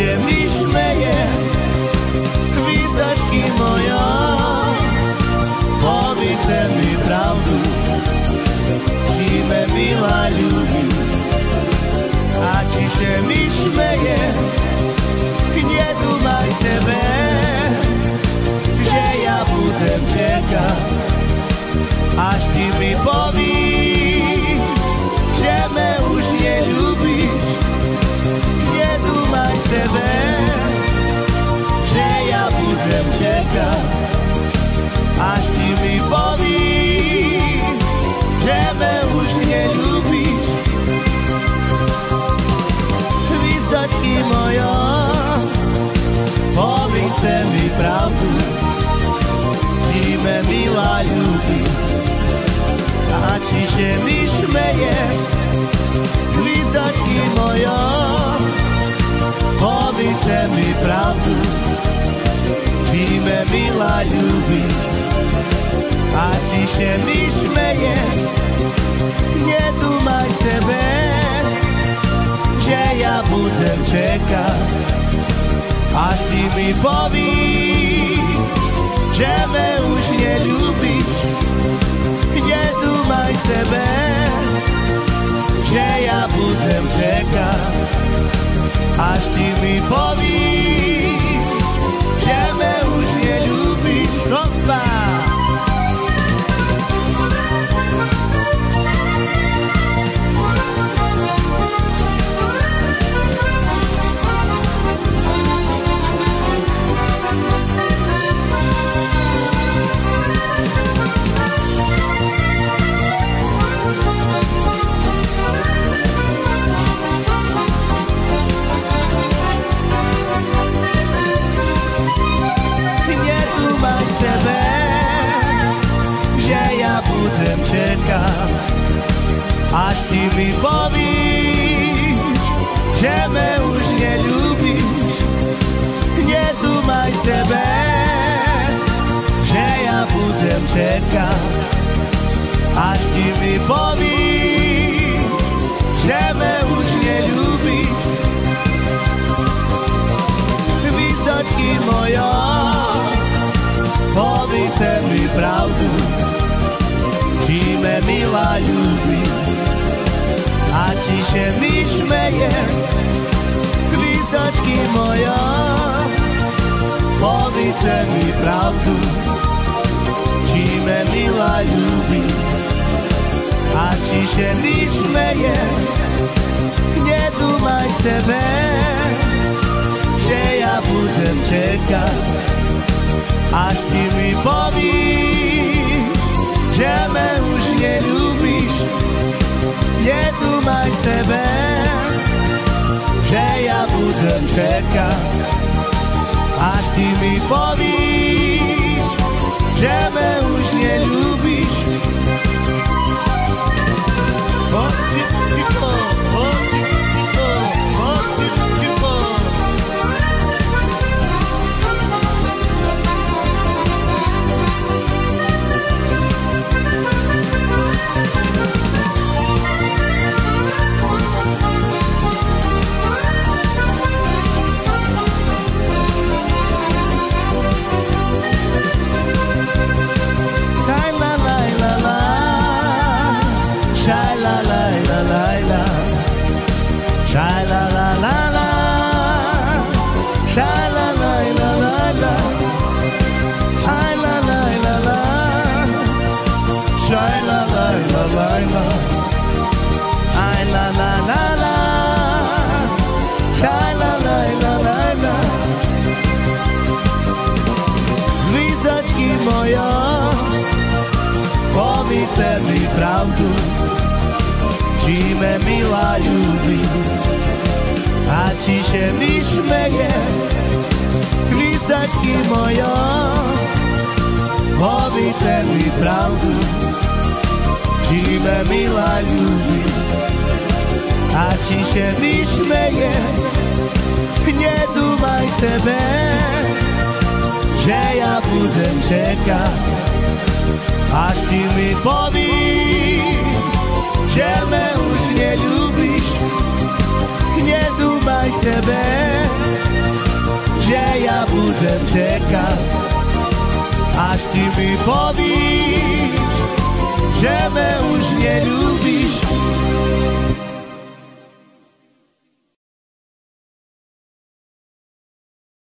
się mi śmieje, gwizdeczki moja, powiedz mi prawdę, czy mnie miła lubi, a ci się mi śmieje, nie dumaj sobie, że ja budzę czekać, aż ty mi powiesz, że mnie już nie lubisz. Nie dumaj sobie, że ja budzę czekać, aż ty mi powiesz, że mnie już nie lubisz. Gwizdeczki moja, powiedz mi prawdę, czy mnie miła lubi, a ci się mi śmieje. Gwizdeczki moja, powiedz mi prawdę, czy mnie miła lubi, a ci się mi śmieje. Nie dumaj sobie, że ja budzę czekać, aż ty mi powiesz, że mnie już nie lubisz. Nie dumaj sobie, że ja budzę czekać, aż ty mi powiesz, że mnie już nie lubisz. Opa! Czekam, aż ty mi powiesz, że mnie już nie lubisz. Nie dumaj sobie, że ja budzę czekam, aż ty mi powiesz, że mnie już nie lubisz. Gwizdeczki moja, powiedz mi prawdę, czy mnie miła lubi, a ci się mi śmieje. Gwizdeczki moja, powiedz mi prawdę, czy mnie miła lubi, a ci się mi śmieje. Nie dumaj sobie, że ja budzę czekać, aż ty mi powiesz, że mnie już nie lubisz. Nie dumaj sobie, że ja budzę czekać, aż ty mi powiesz, że mnie już nie lubisz. Gwizdeczki moja, powiedz mi prawdę, czy mnie miła lubi, a ci się mi śmieje. Gwizdeczki moja, powiedz mi prawdę, czy mnie miła lubi, a ci się mi śmieje. Nie dumaj sobie, że ja budzę czekać, aż ty mi powiesz, że mnie już nie lubisz. Nie dumaj sobie, Budem čekať, až ty mi povíš, že me už neľúbíš.